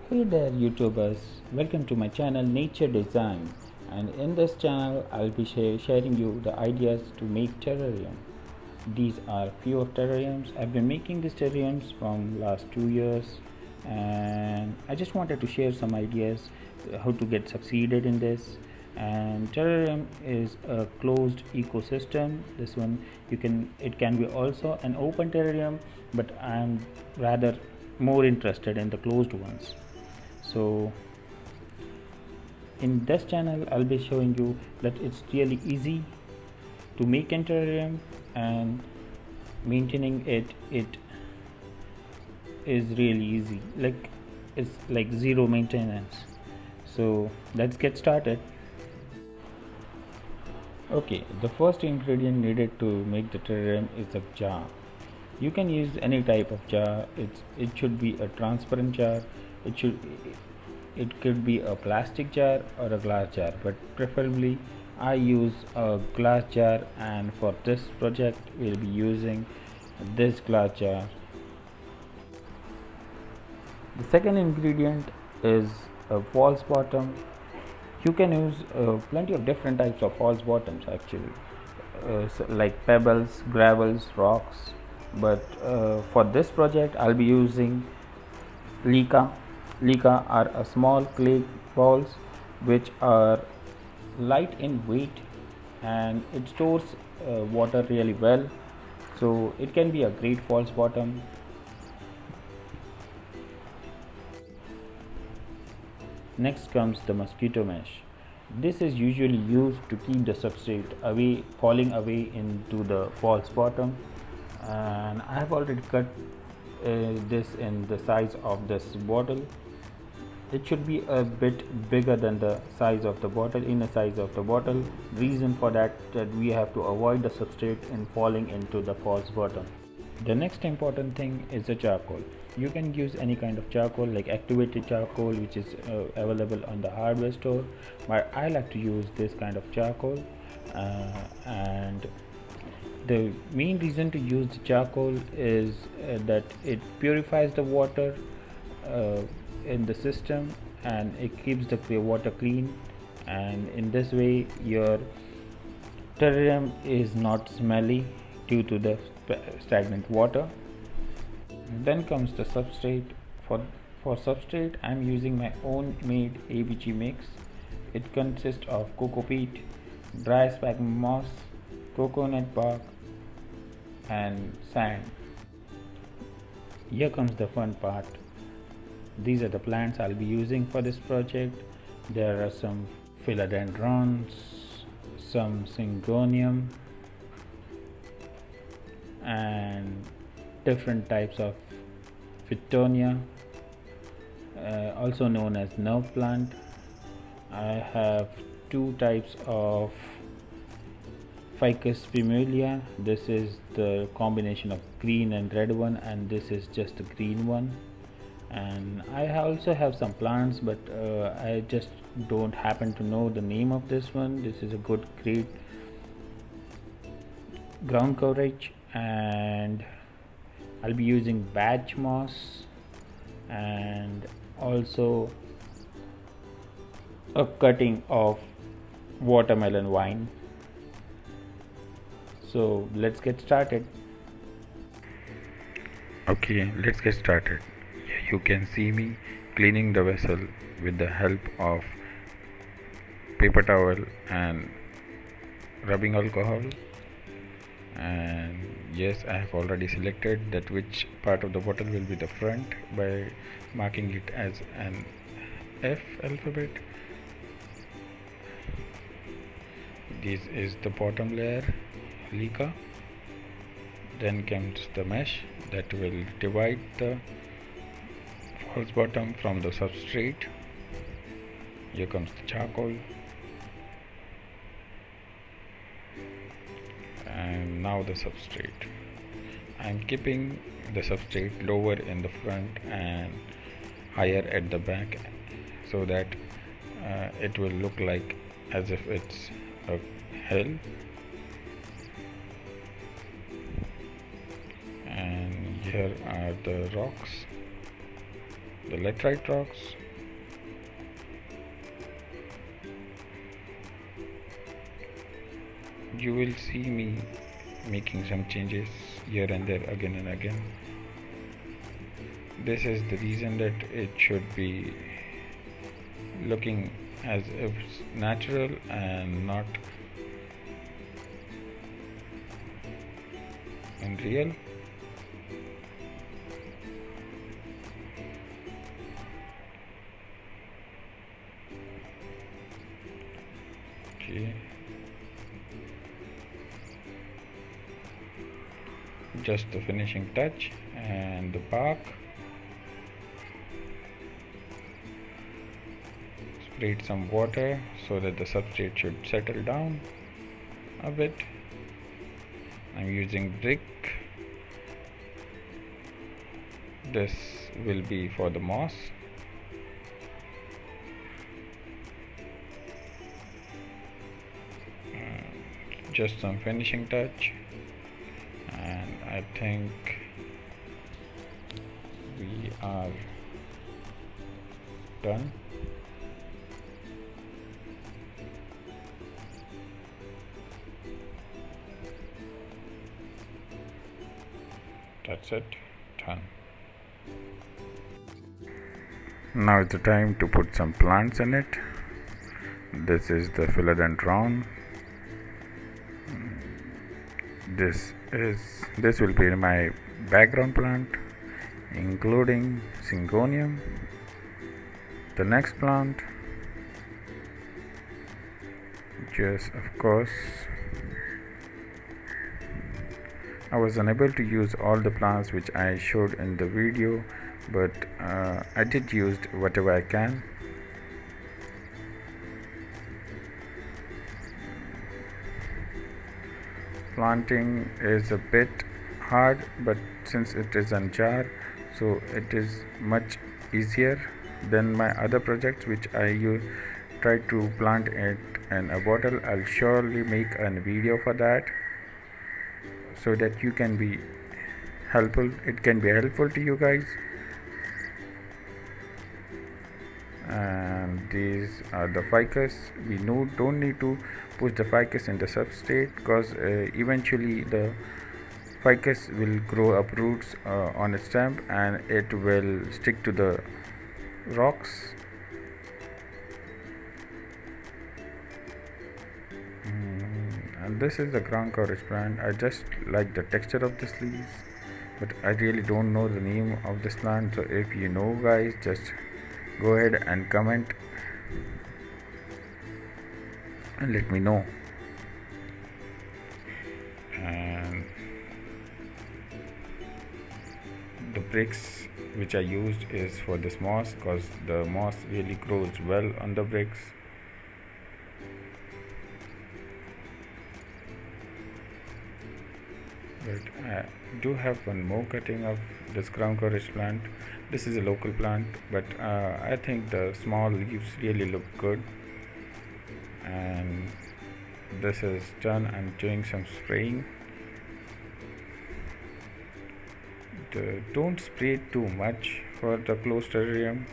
Hey there YouTubers, welcome to my channel Nature Design, and in this channel I'll be sharing you the ideas to make terrarium. These are few of terrariums. I've been making these terrariums from last 2 years, and I just wanted to share some ideas how to get succeeded in this. And terrarium is a closed ecosystem. This one it can be also an open terrarium, but I'm rather more interested in the closed ones. So in this channel I'll be showing you that it's really easy to make a terrarium, and maintaining it is really easy, like it's like zero maintenance. So let's get started. Okay, the first ingredient needed to make the terrarium is a jar. You can use any type of jar. It should be a transparent jar. It could be a plastic jar or a glass jar, but preferably I use a glass jar, and for this project we'll be using this glass jar. The second ingredient is a false bottom. You can use plenty of different types of false bottoms actually, like pebbles, gravels, rocks, but for this project I'll be using Lika. Lika are a small clay balls which are light in weight, and it stores water really well, so it can be a great false bottom. Next comes the mosquito mesh. This is usually used to keep the substrate away, falling away into the false bottom, and I have already cut this in the size of this bottle. It should be a bit bigger than the size of the bottle, inner size of the bottle. Reason for that we have to avoid the substrate in falling into the false bottom. The next important thing is the charcoal. You can use any kind of charcoal, like activated charcoal, which is available on the hardware store, but I like to use this kind of charcoal. And the main reason to use the charcoal is that it purifies the water in the system, and it keeps the water clean, and in this way your terrarium is not smelly due to the stagnant water. Then comes the substrate. For substrate I'm using my own made ABG mix. It consists of cocoa peat, dry sphagnum moss, coconut bark, and sand. Here comes the fun part. These are the plants I'll be using for this project. There are some philodendrons, some syngonium, and different types of Fittonia, also known as nerve plant. I have two types of Ficus pimulia. This is the combination of green and red one, and this is just the green one. And I also have some plants, but I just don't happen to know the name of this one. This is a great ground coverage, and I'll be using badge moss and also a cutting of watermelon vine. So let's get started. Okay, let's get started. Here you can see me cleaning the vessel with the help of paper towel and rubbing alcohol. And yes, I have already selected that which part of the bottle will be the front by marking it as an F alphabet. This is the bottom layer, Lika. Then comes the mesh that will divide the false bottom from the substrate. Here comes the charcoal, and now the substrate. I am keeping the substrate lower in the front and higher at the back, so that it will look like as if it's a hill. And here are the rocks. the laterite rocks. You will see me making some changes here and there again and again. This is the reason that it should be looking as if it's natural and not unreal. Okay. Just the finishing touch and the bark. Sprayed some water so that the substrate should settle down a bit. I'm using brick. This will be for the moss. Just some finishing touch, and I think we are done. That's it, done. Now is the time to put some plants in it. This is the philodendron. This will be my background plant, including syngonium. The next plant, just of course, I was unable to use all the plants which I showed in the video, but I did use whatever I can. Planting is a bit hard, but since it is in jar, so it is much easier than my other projects which I try to plant it in a bottle. I'll surely make a video for that so that you can be helpful. It can be helpful to you guys. And these are the ficus. We don't need to push the ficus in the substrate, because eventually the ficus will grow up roots on its stem and it will stick to the rocks. And this is the ground coverage plant. I just like the texture of the leaves, but I really don't know the name of this plant. So if you know, guys, just go ahead and comment and let me know. And the bricks which I used is for this moss, because the moss really grows well on the bricks. But I do have one more cutting of this ground coverage plant. This is a local plant, but I think the small leaves really look good. And this is done. I'm doing some spraying. Don't spray too much for the closed terrarium,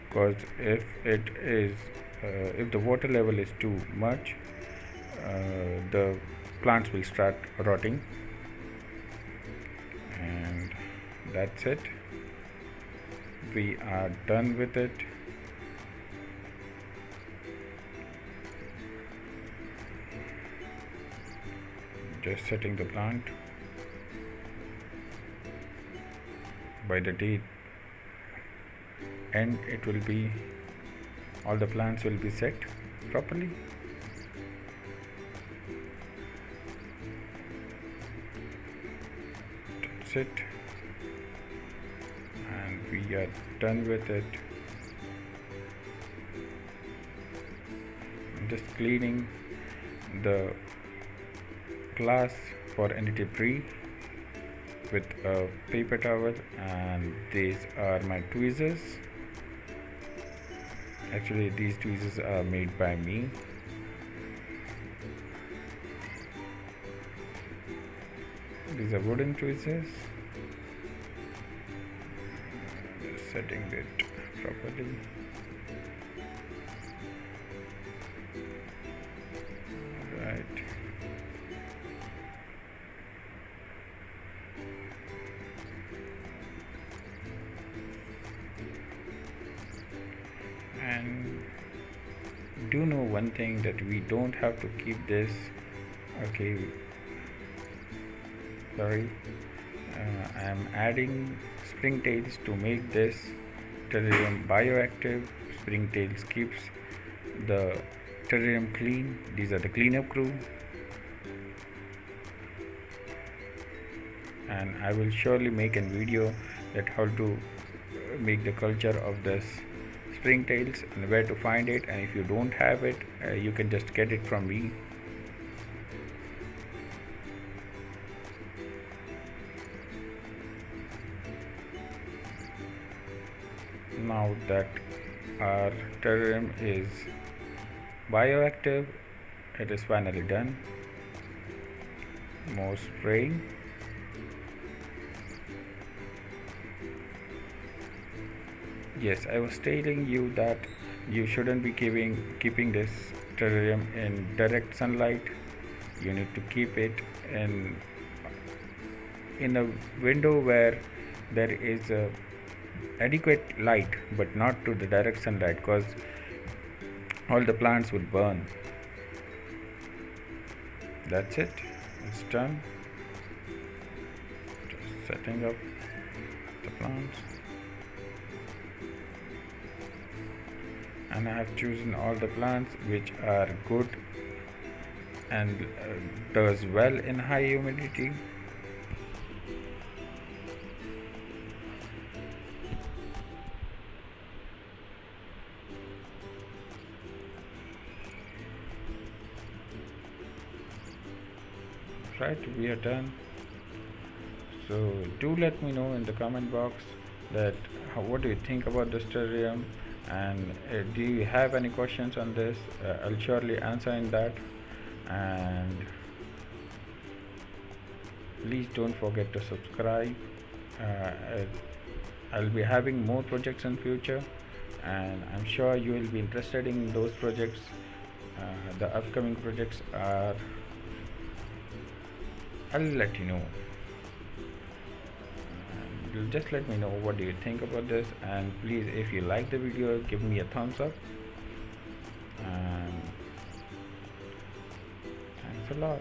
because if the water level is too much, the plants will start rotting. And that's it. We are done with it. Just setting the plant. By the date end, it will be, all the plants will be set properly. That's it, and we are done with it. I'm just cleaning the glass for any debris with a paper towel, and these are my tweezers. Actually, these tweezers are made by me. These are wooden tweezers. setting it properly. Right. And do know one thing, that we don't have to keep this. Okay, sorry, I am adding springtails to make this terrarium bioactive. Springtails keeps the terrarium clean. These are the cleanup crew, and I will surely make a video that how to make the culture of this springtails and where to find it, and if you don't have it, you can just get it from me. Now that our terrarium is bioactive, it is finally done. More spraying. Yes, I was telling you that you shouldn't be keeping this terrarium in direct sunlight. You need to keep it in a window where there is adequate light, but not to the direct sunlight, because all the plants will burn. That's it, it's done. Just setting up the plants, and I have chosen all the plants which are good and does well in high humidity. Right, we are done. So do let me know in the comment box that what do you think about this terrarium, and do you have any questions on this. I'll surely answer in that, and please don't forget to subscribe. I'll be having more projects in future, and I'm sure you will be interested in those projects. The upcoming projects are, I'll let you know. And just let me know what do you think about this, and please, if you like the video, give me a thumbs up, and thanks a lot.